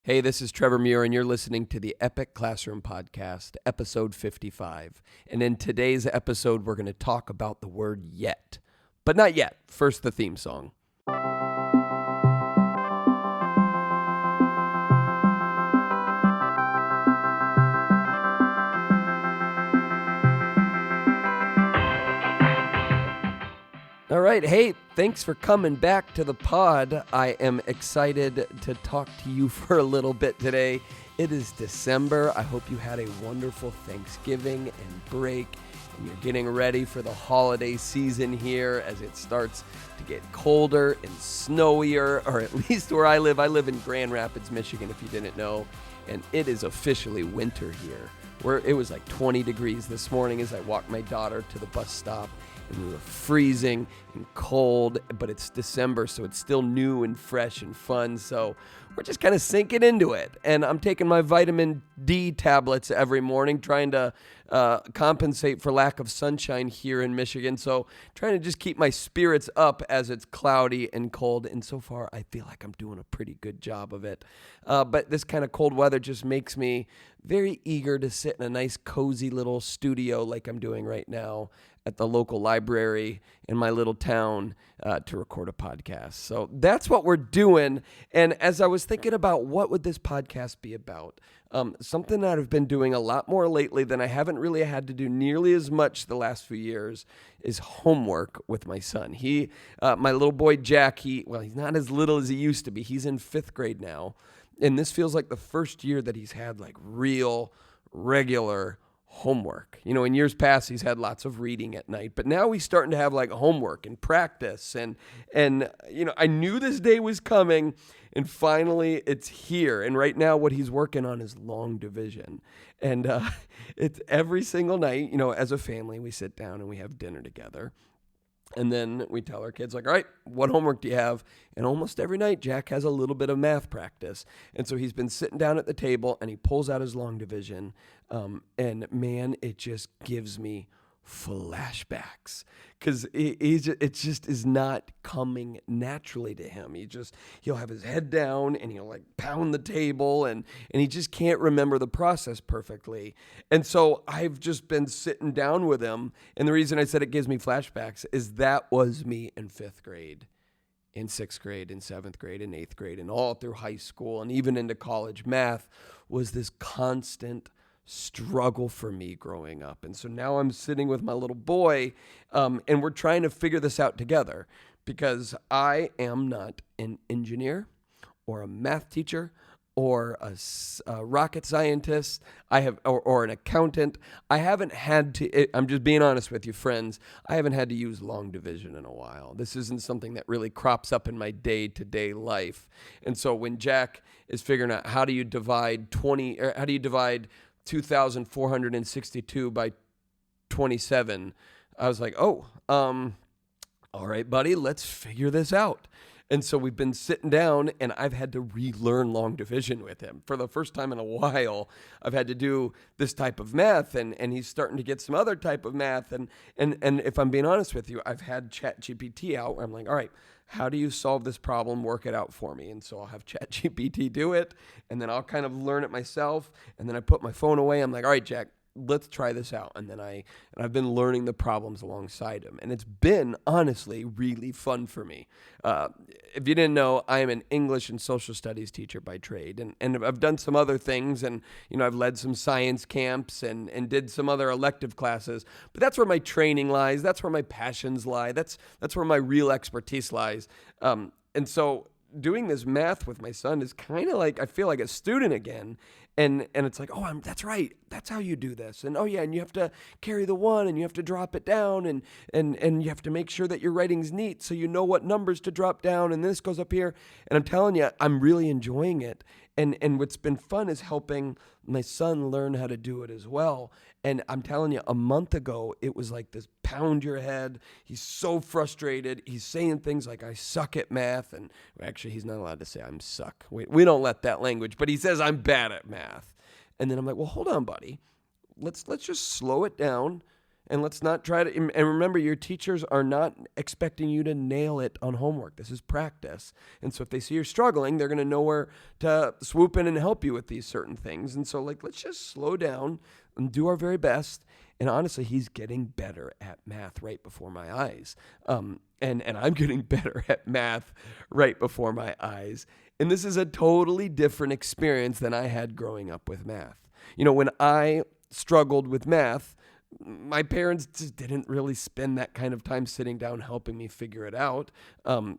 Hey, this is Trevor Muir, and you're listening to the Epic Classroom Podcast, episode 55. And in today's episode, we're going to talk about the word yet. But not yet. First, the theme song. All right. Hey, thanks for coming back to the pod. I am excited to talk to you for a little bit today. It is December. I hope you had a wonderful Thanksgiving and break, and you're getting ready for the holiday season here as it starts to get colder and snowier, or at least where I live. I live in Grand Rapids, Michigan, if you didn't know, and it is officially winter here. Where it was like 20 degrees this morning as I walked my daughter to the bus stop. And we were freezing and cold, but it's December, so it's still new and fresh and fun. So we're just kind of sinking into it. And I'm taking my vitamin D tablets every morning, trying to compensate for lack of sunshine here in Michigan. So trying to just keep my spirits up as it's cloudy and cold. And so far, I feel like I'm doing a pretty good job of it. But this kind of cold weather just makes me very eager to sit in a nice, cozy little studio like I'm doing right now at the local library in my little town to record a podcast. So that's what we're doing. And as I was thinking about what would this podcast be about, something that I've been doing a lot more lately than I haven't really had to do nearly as much the last few years is homework with my son. My little boy Jack, he's not as little as he used to be. He's in 5th grade now. And this feels like the first year that he's had like real, regular homework. You know, in years past, he's had lots of reading at night, but now he's starting to have like homework and practice. And you know, I knew this day was coming, and finally it's here. And right now what he's working on is long division. And it's every single night, you know, as a family, we sit down and we have dinner together. And then we tell our kids, like, all right, what homework do you have? And almost every night, Jack has a little bit of math practice. And so he's been sitting down at the table, and he pulls out his long division. And man, it just gives me flashbacks because it just is not coming naturally to him. He'll have his head down and he'll like pound the table and he just can't remember the process perfectly. And so I've just been sitting down with him. And the reason I said it gives me flashbacks is that was me in 5th grade, in 6th grade, in 7th grade, in 8th grade, and all through high school and even into college. Math was this constant struggle for me growing up. And so now I'm sitting with my little boy and we're trying to figure this out together because I am not an engineer or a math teacher or a rocket scientist. Or an accountant. I haven't had to, I'm just being honest with you, friends. I haven't had to use long division in a while. This isn't something that really crops up in my day-to-day life. And so when Jack is figuring out how do you divide 2,462 by 27, I was like, all right, buddy, let's figure this out. And so we've been sitting down, and I've had to relearn long division with him. For the first time in a while, I've had to do this type of math, and he's starting to get some other type of math. And if I'm being honest with you, I've had ChatGPT out where I'm like, all right, how do you solve this problem? Work it out for me. And so I'll have ChatGPT do it, and then I'll kind of learn it myself. And then I put my phone away. I'm like, all right, Jack, let's try this out. And then I've been learning the problems alongside him. And it's been, honestly, really fun for me. If you didn't know, I am an English and social studies teacher by trade. And I've done some other things. And, you know, I've led some science camps and did some other elective classes. But that's where my training lies. That's where my passions lie. That's where my real expertise lies. And so doing this math with my son is kind of like, I feel like a student again. And it's like, that's right. That's how you do this. And and you have to carry the one and you have to drop it down and you have to make sure that your writing's neat so you know what numbers to drop down and this goes up here. And I'm telling you, I'm really enjoying it. And what's been fun is helping my son learn how to do it as well. And I'm telling you, a month ago, it was like this pound your head. He's so frustrated. He's saying things like, I suck at math. And actually, he's not allowed to say I'm suck. We don't let that language, but he says I'm bad at math. And then I'm like, well, hold on, buddy. Let's just slow it down And let's not try to, and remember, your teachers are not expecting you to nail it on homework. This is practice. And so if they see you're struggling, they're going to know where to swoop in and help you with these certain things. And so let's just slow down and do our very best. And honestly, he's getting better at math right before my eyes. And I'm getting better at math right before my eyes. And this is a totally different experience than I had growing up with math. When I struggled with math, my parents just didn't really spend that kind of time sitting down helping me figure it out. And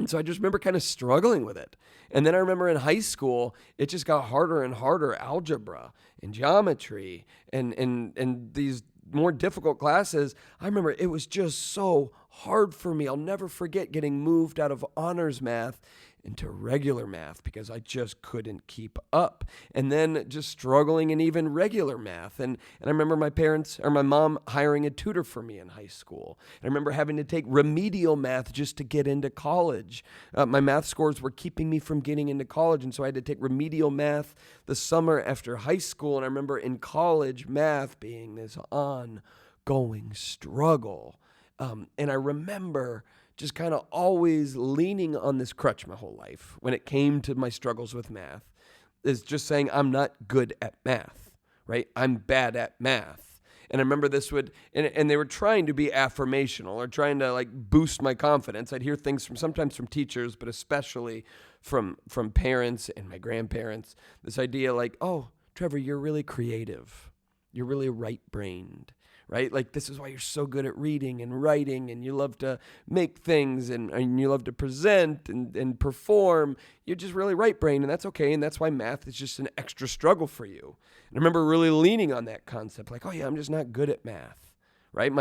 so I just remember kind of struggling with it. And then I remember in high school, it just got harder and harder, algebra and geometry and these more difficult classes. I remember it was just so hard for me. I'll never forget getting moved out of honors math into regular math because I just couldn't keep up. And then just struggling in even regular math. And I remember my mom hiring a tutor for me in high school. And I remember having to take remedial math just to get into college. My math scores were keeping me from getting into college. And so I had to take remedial math the summer after high school. And I remember in college, math being this ongoing struggle. And I remember just kind of always leaning on this crutch my whole life when it came to my struggles with math, is just saying I'm not good at math, right? I'm bad at math. And I remember this and they were trying to be affirmational or trying to boost my confidence. I'd hear things sometimes from teachers, but especially from parents and my grandparents, this idea oh, Trevor, you're really creative. You're really right-brained. Right? This is why you're so good at reading and writing, and you love to make things, and you love to present and perform. You're just really right-brained, and that's okay, and that's why math is just an extra struggle for you. And I remember really leaning on that concept, oh yeah, I'm just not good at math, right?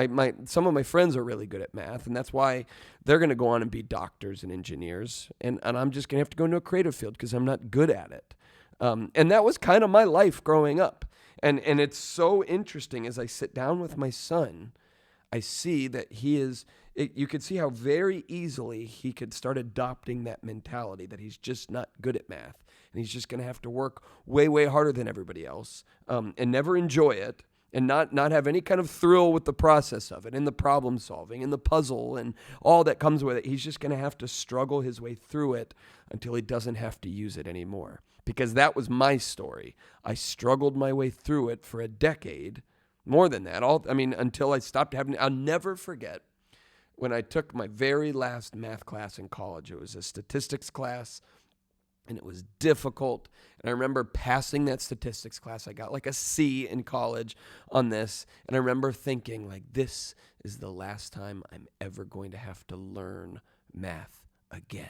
Some of my friends are really good at math, and that's why they're going to go on and be doctors and engineers, and I'm just going to have to go into a creative field because I'm not good at it. And that was kind of my life growing up. And it's so interesting as I sit down with my son, I see that you could see how very easily he could start adopting that mentality that he's just not good at math. And he's just going to have to work way, way harder than everybody else and never enjoy it and not have any kind of thrill with the process of it and the problem solving and the puzzle and all that comes with it. He's just going to have to struggle his way through it until he doesn't have to use it anymore. Because that was my story. I struggled my way through it for a decade, more than that, until I stopped having. I'll never forget when I took my very last math class in college. It was a statistics class, and it was difficult. And I remember passing that statistics class. I got a C in college on this, and I remember thinking, this is the last time I'm ever going to have to learn math again.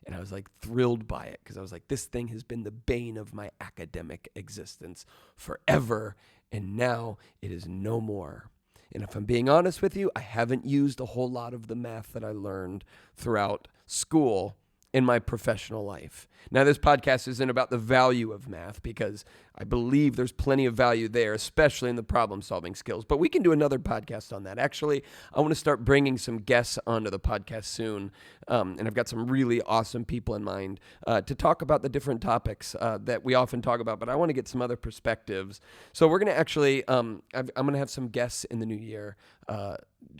And I was thrilled by it because I was this thing has been the bane of my academic existence forever. And now it is no more. And if I'm being honest with you, I haven't used a whole lot of the math that I learned throughout school in my professional life. Now, this podcast isn't about the value of math because I believe there's plenty of value there, especially in the problem-solving skills. But we can do another podcast on that. Actually, I want to start bringing some guests onto the podcast soon, and I've got some really awesome people in mind to talk about the different topics that we often talk about, but I want to get some other perspectives. So we're going to actually, I'm going to have some guests in the new year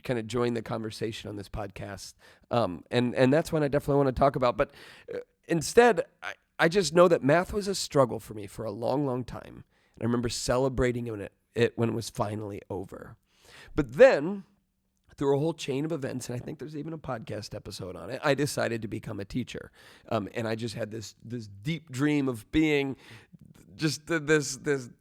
kind of join the conversation on this podcast. And that's one I definitely want to talk about. But instead, I just know that math was a struggle for me for a long, long time. And I remember celebrating it when it was finally over. But then, through a whole chain of events, and I think there's even a podcast episode on it, I decided to become a teacher. And I just had this deep dream of being just this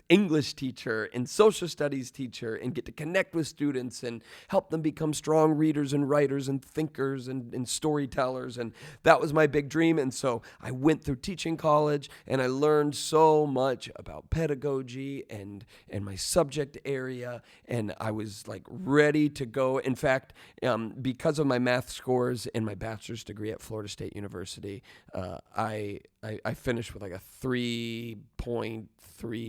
English teacher and social studies teacher and get to connect with students and help them become strong readers and writers and thinkers and storytellers. And that was my big dream. And so I went through teaching college and I learned so much about pedagogy and my subject area. And I was ready to go. In fact, because of my math scores in my bachelor's degree at Florida State University, I finished with a 3.3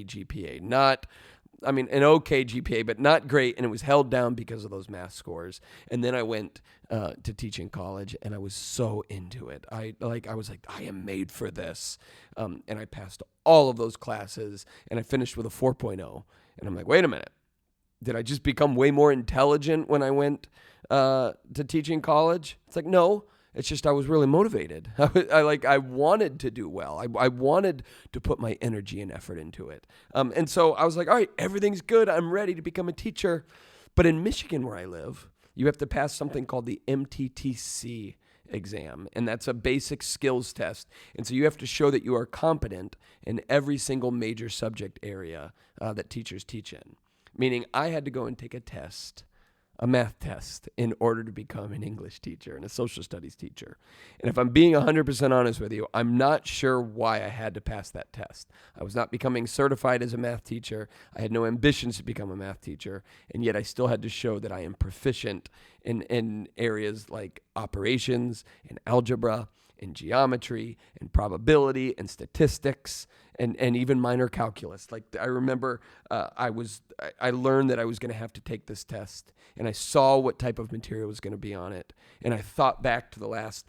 GPA. An okay GPA, but not great. And it was held down because of those math scores. And then I went to teaching college and I was so into it. I was I am made for this. And I passed all of those classes and I finished with a 4.0. And I'm wait a minute. Did I just become way more intelligent when I went to teaching college? It's like, no. It's just I was really motivated. I wanted to do well. I wanted to put my energy and effort into it. And so I was like, all right, everything's good. I'm ready to become a teacher. But in Michigan, where I live, you have to pass something called the MTTC exam, and that's a basic skills test. And so you have to show that you are competent in every single major subject area that teachers teach in. Meaning I had to go and take a math test in order to become an English teacher and a social studies teacher. And if I'm being 100% honest with you, I'm not sure why I had to pass that test. I was not becoming certified as a math teacher. I had no ambitions to become a math teacher, and yet I still had to show that I am proficient in areas like operations and algebra and geometry and probability and statistics and even minor calculus. Like I remember I learned that I was going to have to take this test, and I saw what type of material was going to be on it. And I thought back to the last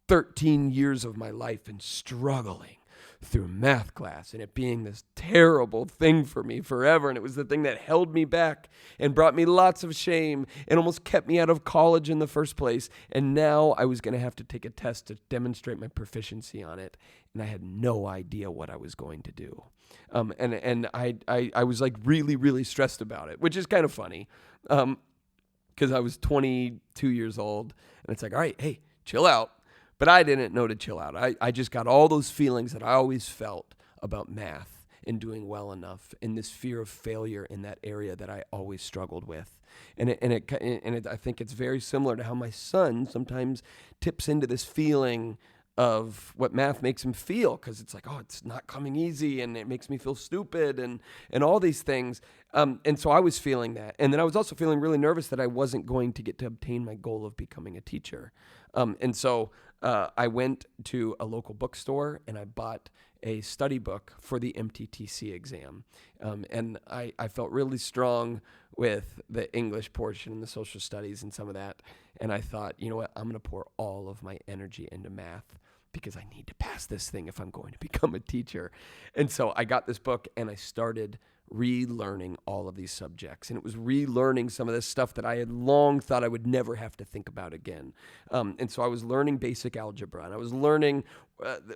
13 years of my life and struggling through math class and it being this terrible thing for me forever. And it was the thing that held me back and brought me lots of shame and almost kept me out of college in the first place. And now I was going to have to take a test to demonstrate my proficiency on it. And I had no idea what I was going to do. And I was like really, really stressed about it, which is kind of funny because I was 22 years old and it's like, all right, hey, chill out. But I didn't know to chill out. I just got all those feelings that I always felt about math and doing well enough, and this fear of failure in that area that I always struggled with. And I think it's very similar to how my son sometimes tips into this feeling of what math makes him feel, because it's like, oh, it's not coming easy, and it makes me feel stupid, and all these things. And so I was feeling that. And then I was also feeling really nervous that I wasn't going to get to obtain my goal of becoming a teacher. And so I went to a local bookstore and I bought a study book for the MTTC exam. And I felt really strong with the English portion and the social studies and some of that. And I thought, you know what, I'm going to pour all of my energy into math because I need to pass this thing if I'm going to become a teacher. And so I got this book and I started relearning all of these subjects. And it was relearning some of this stuff that I had long thought I would never have to think about again. And so I was learning basic algebra, and I was learning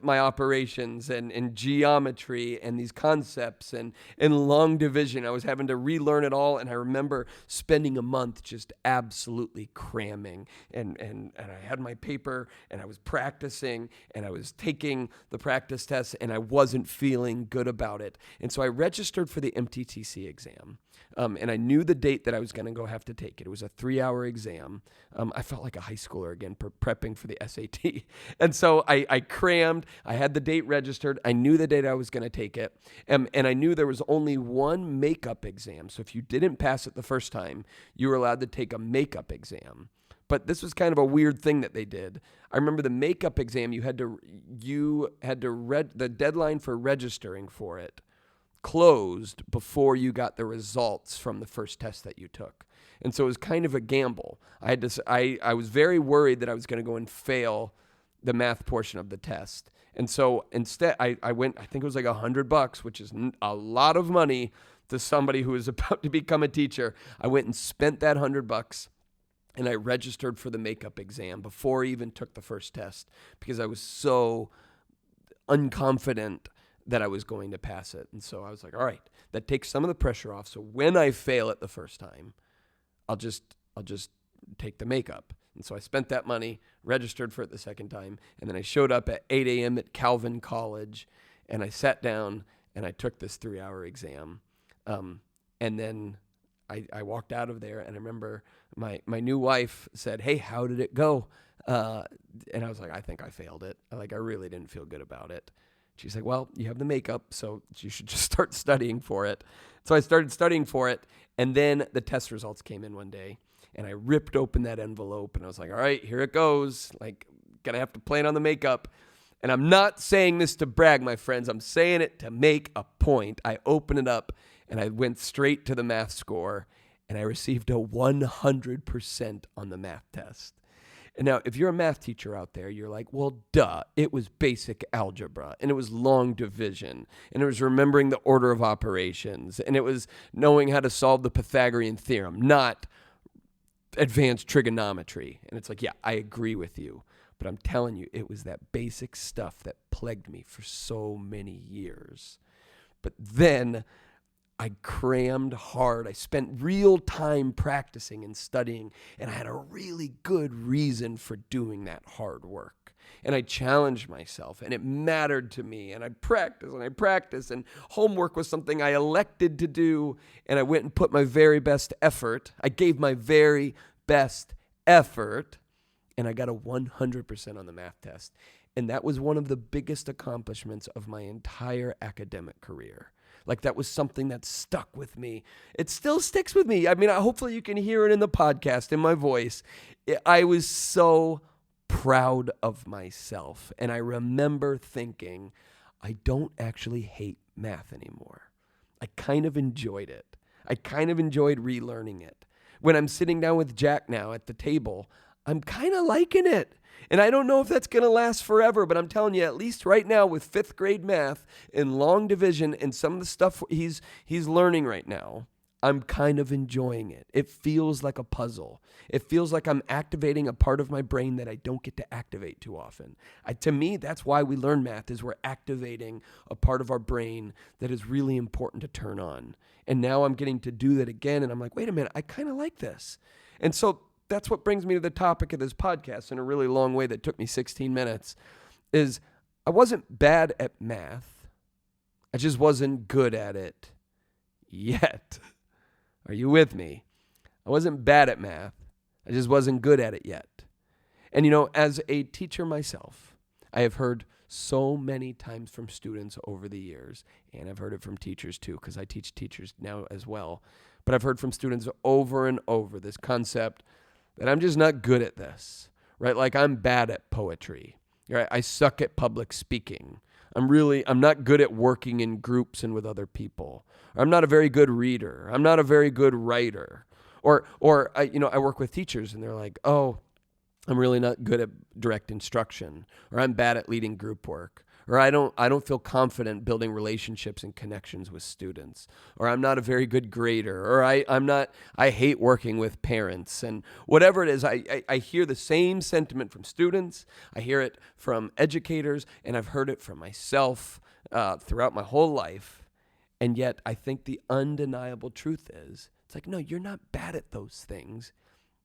my operations and geometry and these concepts and long division. I was having to relearn it all. And I remember spending a month just absolutely cramming. And I had my paper and I was practicing and I was taking the practice tests and I wasn't feeling good about it. And so I registered for the MTTC exam. And I knew the date that I was going to go have to take it. It was a 3-hour exam. I felt like a high schooler again, prepping for the SAT. And so I crammed. I had the date registered. I knew the date I was going to take it. And I knew there was only one makeup exam. So if you didn't pass it the first time, you were allowed to take a makeup exam. But this was kind of a weird thing that they did. I remember the makeup exam, the deadline for registering for it closed before you got the results from the first test that you took. And so it was kind of a gamble. I was very worried that I was going to go and fail the math portion of the test. And so instead I went, I think it was like $100, which is a lot of money to somebody who is about to become a teacher. I went and spent that $100 and I registered for the makeup exam before I even took the first test because I was so unconfident that I was going to pass it. And so I was like, all right, that takes some of the pressure off. So when I fail it the first time, I'll just take the makeup. And so I spent that money, registered for it the second time, and then I showed up at 8 a.m. at Calvin College, and I sat down and I took this 3-hour exam. And then I walked out of there, and I remember my new wife said, hey, how did it go? And I was like, I think I failed it. I really didn't feel good about it. She's like, well, you have the makeup, so you should just start studying for it. So I started studying for it, and then the test results came in one day, and I ripped open that envelope, and I was like, all right, here it goes. Gonna have to plan on the makeup. And I'm not saying this to brag, my friends. I'm saying it to make a point. I opened it up, and I went straight to the math score, and I received a 100% on the math test. And now, if you're a math teacher out there, you're like, well, duh, it was basic algebra, and it was long division, and it was remembering the order of operations, and it was knowing how to solve the Pythagorean theorem, not advanced trigonometry. And it's like, yeah, I agree with you. But I'm telling you, it was that basic stuff that plagued me for so many years. But then I crammed hard. I spent real time practicing and studying, and I had a really good reason for doing that hard work. And I challenged myself, and it mattered to me, and I practiced, and homework was something I elected to do, and I went and put my very best effort. I gave my very best effort, and I got a 100% on the math test. And that was one of the biggest accomplishments of my entire academic career. Like, that was something that stuck with me. It still sticks with me. I mean, hopefully you can hear it in the podcast, in my voice. I was so proud of myself. And I remember thinking, I don't actually hate math anymore. I kind of enjoyed it. I kind of enjoyed relearning it. When I'm sitting down with Jack now at the table, I'm kind of liking it. And I don't know if that's going to last forever, but I'm telling you, at least right now with fifth grade math and long division and some of the stuff he's learning right now, I'm kind of enjoying it. It feels like a puzzle. It feels like I'm activating a part of my brain that I don't get to activate too often. To me, that's why we learn math, is we're activating a part of our brain that is really important to turn on. And now I'm getting to do that again, and I'm like, wait a minute, I kind of like this. And so that's what brings me to the topic of this podcast in a really long way that took me 16 minutes, is I wasn't bad at math. I just wasn't good at it yet. Are you with me? I wasn't bad at math. I just wasn't good at it yet. And as a teacher myself, I have heard so many times from students over the years, and I've heard it from teachers too, because I teach teachers now as well, but I've heard from students over and over this concept that I'm just not good at this, right? Like, I'm bad at poetry, right? I suck at public speaking. I'm not good at working in groups and with other people. I'm not a very good reader. I'm not a very good writer. Or I work with teachers and they're like, oh, I'm really not good at direct instruction, or I'm bad at leading group work, or I don't feel confident building relationships and connections with students, or I'm not a very good grader, or I hate working with parents, and whatever it is, I hear the same sentiment from students. I hear it from educators, and I've heard it from myself throughout my whole life. And yet I think the undeniable truth is, it's like, no, you're not bad at those things.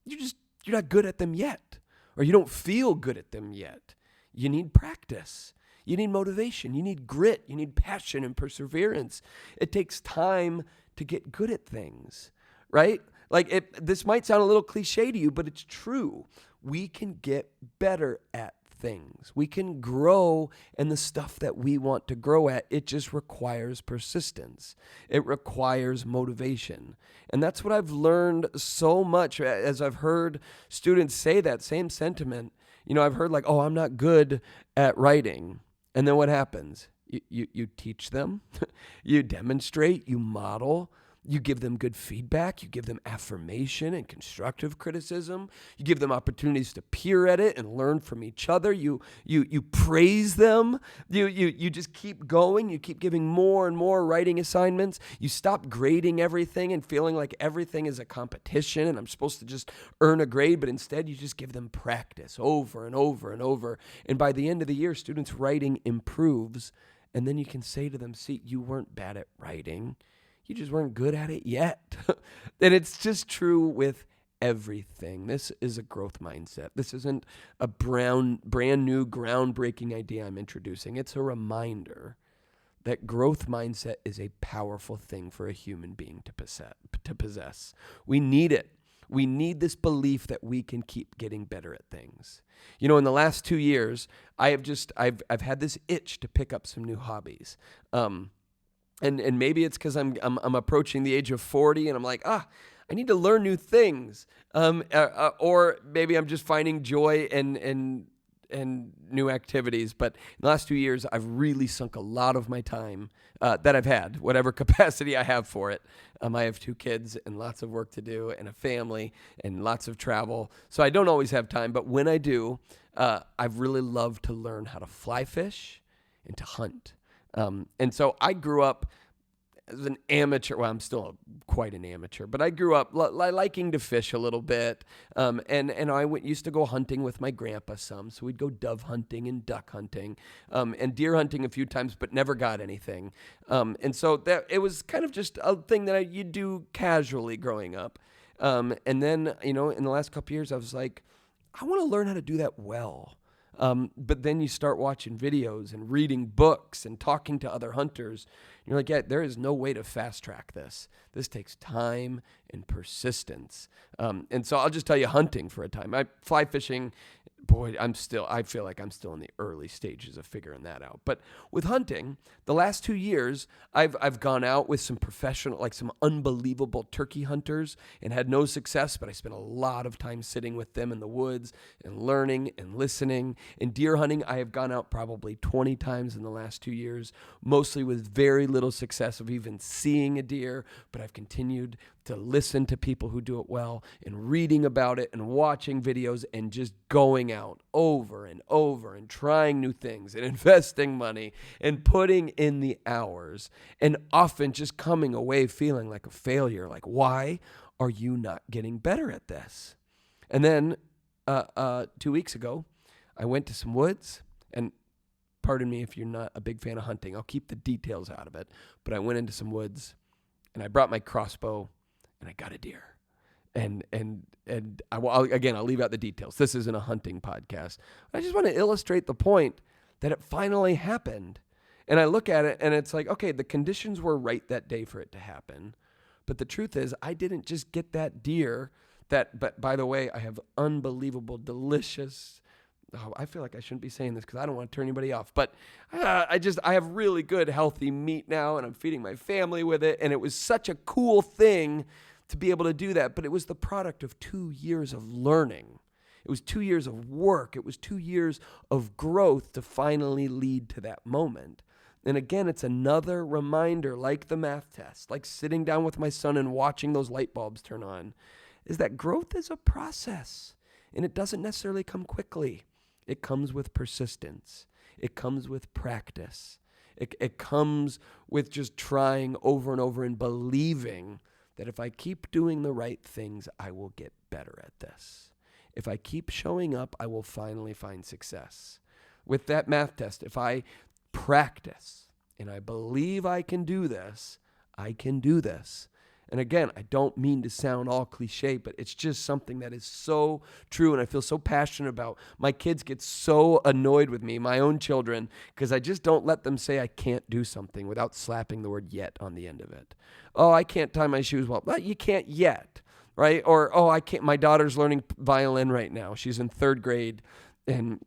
You're not good at them yet, or you don't feel good at them yet. You need practice. You need motivation. You need grit. You need passion and perseverance. It takes time to get good at things, right? Like, this might sound a little cliche to you, but it's true. We can get better at things. We can grow in the stuff that we want to grow at. It just requires persistence. It requires motivation. And that's what I've learned so much as I've heard students say that same sentiment. I've heard like, oh, I'm not good at writing. And then what happens? You teach them, you demonstrate, you model, you give them good feedback, you give them affirmation and constructive criticism, you give them opportunities to peer edit and learn from each other, you praise them, you just keep going, you keep giving more and more writing assignments, you stop grading everything and feeling like everything is a competition and I'm supposed to just earn a grade, but instead you just give them practice over and over and over. And by the end of the year, students' writing improves, and then you can say to them, see, you weren't bad at writing. You just weren't good at it yet. And it's just true with everything. This is a growth mindset. This isn't a brand new groundbreaking idea I'm introducing. It's a reminder that growth mindset is a powerful thing for a human being to possess. We need it. We need this belief that we can keep getting better at things. In the last 2 years, I've had this itch to pick up some new hobbies. And maybe it's because I'm approaching the age of 40 and I'm like, I need to learn new things. Or maybe I'm just finding joy and new activities. But in the last 2 years, I've really sunk a lot of my time that I've had, whatever capacity I have for it. I have 2 kids and lots of work to do and a family and lots of travel. So I don't always have time. But when I do, I've really loved to learn how to fly fish and to hunt. And so I grew up as an amateur. Well, I'm still quite an amateur, but I grew up liking to fish a little bit. And I used to go hunting with my grandpa some. So we'd go dove hunting and duck hunting, and deer hunting a few times, but never got anything. And so it was kind of just a thing that you do casually growing up. And then, in the last couple of years, I was like, I want to learn how to do that well. But then you start watching videos and reading books and talking to other hunters. And you're like, yeah, there is no way to fast track this. This takes time and persistence. And so I'll just tell you, hunting for a time. Fly fishing, boy, I feel like I'm still in the early stages of figuring that out. But with hunting, the last 2 years, I've gone out with some professional, like some unbelievable turkey hunters and had no success, but I spent a lot of time sitting with them in the woods and learning and listening. In deer hunting, I have gone out probably 20 times in the last 2 years, mostly with very little success of even seeing a deer, but I've continued to listen to people who do it well and reading about it and watching videos and just going out over and over and trying new things and investing money and putting in the hours and often just coming away feeling like a failure. Like, why are you not getting better at this? And then 2 weeks ago, I went to some woods, and pardon me if you're not a big fan of hunting. I'll keep the details out of it. But I went into some woods, and I brought my crossbow, and I got a deer. And I'll leave out the details. This isn't a hunting podcast. I just want to illustrate the point that it finally happened. And I look at it, and it's like, okay, the conditions were right that day for it to happen. But the truth is, I didn't just get that deer. But by the way, I have unbelievable, delicious. I feel like I shouldn't be saying this because I don't want to turn anybody off. But I have really good, healthy meat now, and I'm feeding my family with it. And it was such a cool thing to be able to do that. But it was the product of 2 years of learning. It was 2 years of work. It was 2 years of growth to finally lead to that moment. And again, it's another reminder, like the math test, like sitting down with my son and watching those light bulbs turn on, is that growth is a process. And it doesn't necessarily come quickly. It comes with persistence. It comes with practice. It comes with just trying over and over and believing that if I keep doing the right things, I will get better at this. If I keep showing up, I will finally find success. With that math test, if I practice and I believe I can do this, I can do this. And again, I don't mean to sound all cliche, but it's just something that is so true and I feel so passionate about. My kids get so annoyed with me, my own children, because I just don't let them say I can't do something without slapping the word yet on the end of it. Oh, I can't tie my shoes well. Well, you can't yet, right? Or, oh, I can't. My daughter's learning violin right now. She's in 3rd grade, and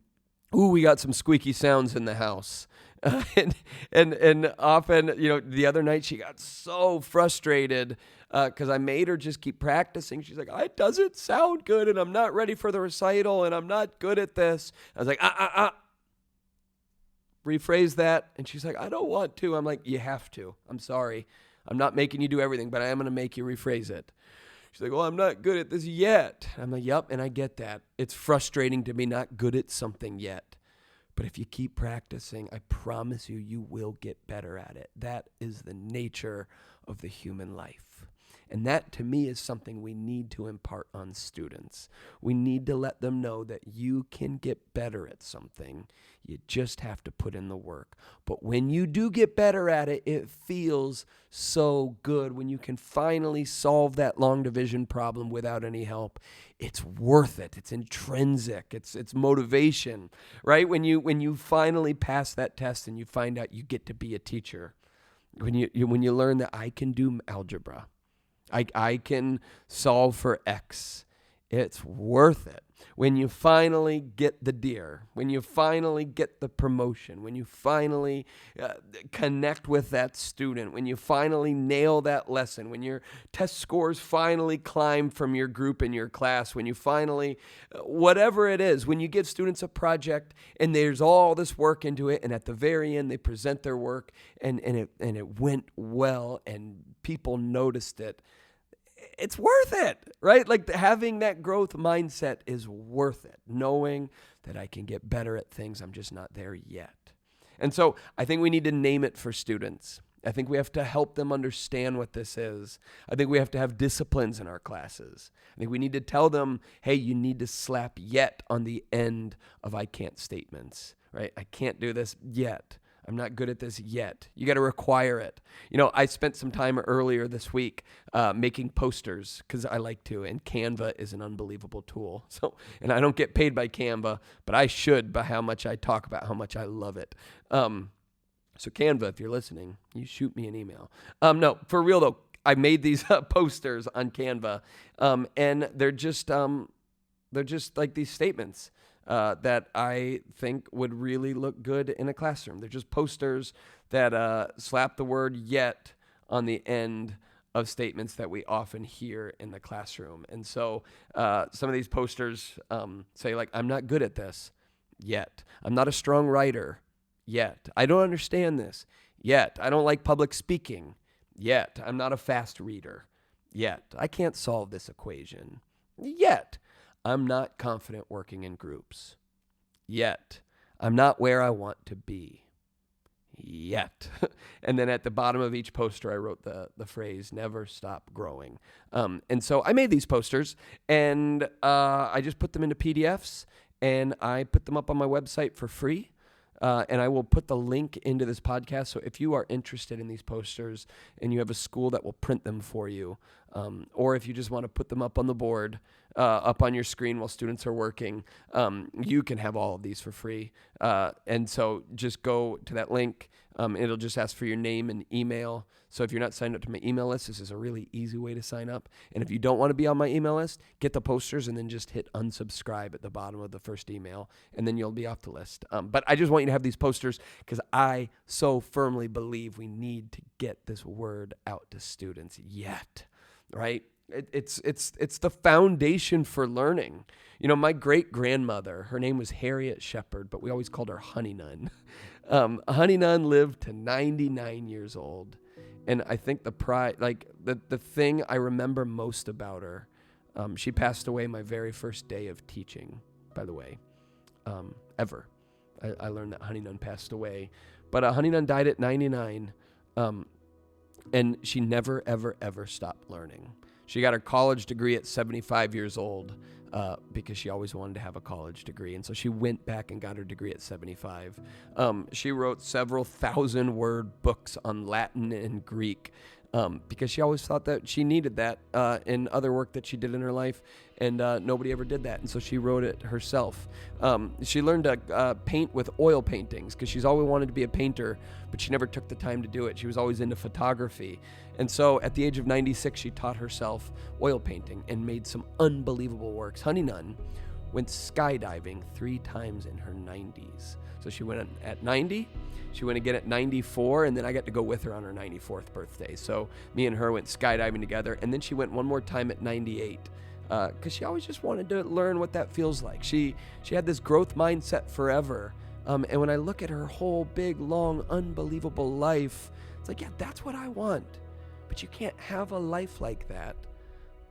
we got some squeaky sounds in the house. And often, the other night she got so frustrated because I made her just keep practicing. She's like, it doesn't sound good, and I'm not ready for the recital, and I'm not good at this. I was like, rephrase that. And she's like, I don't want to. I'm like, you have to. I'm sorry. I'm not making you do everything, but I am going to make you rephrase it. She's like, well, I'm not good at this yet. I'm like, yep, and I get that. It's frustrating to be not good at something yet. But if you keep practicing, I promise you, you will get better at it. That is the nature of the human life. And that, to me, is something we need to impart on students. We need to let them know that you can get better at something. You just have to put in the work. But when you do get better at it, it feels so good. When you can finally solve that long division problem without any help, it's worth it. It's intrinsic. It's motivation, right? When you finally pass that test and you find out you get to be a teacher, when you learn that I can do algebra, I can solve for X, It's worth it. When you finally get the deer, when you finally get the promotion, when you finally connect with that student, when you finally nail that lesson, when your test scores finally climb from your group in your class, when you finally, whatever it is, when you give students a project and there's all this work into it, and at the very end they present their work and it went well and people noticed it, it's worth it, right? Like having that growth mindset is worth it, knowing that I can get better at things. I'm just not there yet. And so I think we need to name it for students. I think we have to help them understand what this is. I think we have to have disciplines in our classes. I think we need to tell them, hey, you need to slap yet on the end of I can't statements, right? I can't do this yet. I'm not good at this yet. You got to require it. I spent some time earlier this week making posters because I like to, and Canva is an unbelievable tool. And I don't get paid by Canva, but I should by how much I talk about how much I love it. So Canva, if you're listening, you shoot me an email. No, for real though, I made these posters on Canva, and they're just like these statements that I think would really look good in a classroom. They're just posters that slap the word yet on the end of statements that we often hear in the classroom. And so some of these posters say like, I'm not good at this yet. I'm not a strong writer yet. I don't understand this yet. I don't like public speaking yet. I'm not a fast reader yet. I can't solve this equation yet. I'm not confident working in groups yet. I'm not where I want to be yet. And then at the bottom of each poster, I wrote the phrase, never stop growing. And so I made these posters and I just put them into PDFs and I put them up on my website for free. And I will put the link into this podcast. So if you are interested in these posters and you have a school that will print them for you, or if you just want to put them up on the board, up on your screen while students are working, you can have all of these for free. And so just go to that link. It'll just ask for your name and email. So if you're not signed up to my email list, this is a really easy way to sign up. And if you don't want to be on my email list, get the posters and then just hit unsubscribe at the bottom of the first email, and then you'll be off the list. But I just want you to have these posters because I so firmly believe we need to get this word out to students yet, right? It's the foundation for learning. My great-grandmother, her name was Harriet Shepherd, but we always called her Honey Nun. Honey Nun lived to 99 years old. And I think the thing I remember most about her, she passed away my very first day of teaching, by the way, ever. I learned that Honey Nun passed away. But Honey Nun died at 99, and she never, ever, ever stopped learning. She got her college degree at 75 years old because she always wanted to have a college degree. And so she went back and got her degree at 75. She wrote several 1,000-word books on Latin and Greek because she always thought that she needed that in other work that she did in her life, and nobody ever did that. And so she wrote it herself. She learned to paint with oil paintings because she's always wanted to be a painter, but she never took the time to do it. She was always into photography. And so at the age of 96, she taught herself oil painting and made some unbelievable works. Honey Nun went skydiving 3 times in her 90s. So she went at 90, she went again at 94, and then I got to go with her on her 94th birthday. So me and her went skydiving together, and then she went one more time at 98 because she always just wanted to learn what that feels like. She had this growth mindset forever. And when I look at her whole big, long, unbelievable life, it's like, yeah, that's what I want. But you can't have a life like that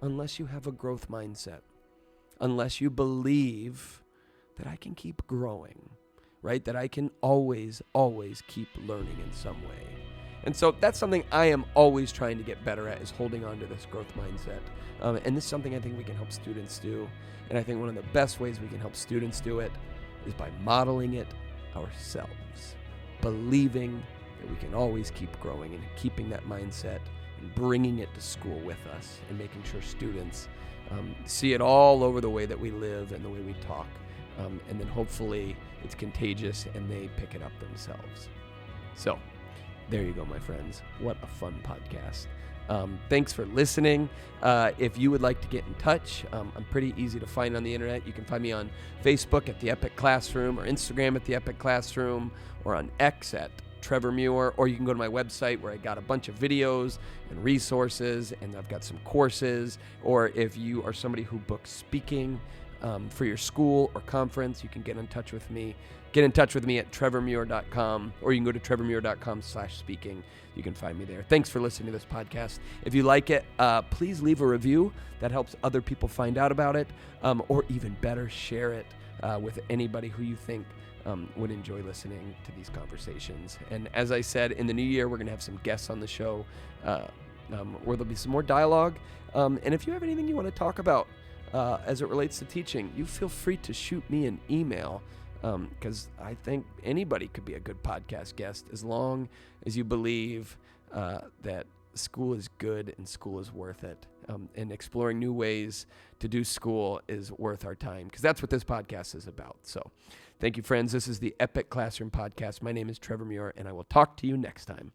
unless you have a growth mindset, unless you believe that I can keep growing, right? That I can always, always keep learning in some way. And so that's something I am always trying to get better at, is holding on to this growth mindset. And this is something I think we can help students do. And I think one of the best ways we can help students do it is by modeling it ourselves, believing that we can always keep growing and keeping that mindset and bringing it to school with us and making sure students see it all over the way that we live and the way we talk. And then hopefully it's contagious and they pick it up themselves. So There you go, my friends. What a fun podcast. Thanks for listening. If you would like to get in touch, I'm pretty easy to find on the internet. You can find me on Facebook at The Epic Classroom, or Instagram at The Epic Classroom, or on X at Trevor Muir, or you can go to my website where I got a bunch of videos and resources, and I've got some courses. Or if you are somebody who books speaking for your school or conference, you can get in touch with me. Get in touch with me at trevormuir.com, or you can go to trevormuir.com/speaking. You can find me there. Thanks for listening to this podcast. If you like it, please leave a review. That helps other people find out about it, or even better, share it with anybody who you think would enjoy listening to these conversations. And as I said, in the new year, we're going to have some guests on the show where there'll be some more dialogue. And if you have anything you want to talk about as it relates to teaching, you feel free to shoot me an email, because I think anybody could be a good podcast guest as long as you believe that school is good and school is worth it. And exploring new ways to do school is worth our time, because that's what this podcast is about. So thank you, friends. This is the Epic Classroom Podcast. My name is Trevor Muir, and I will talk to you next time.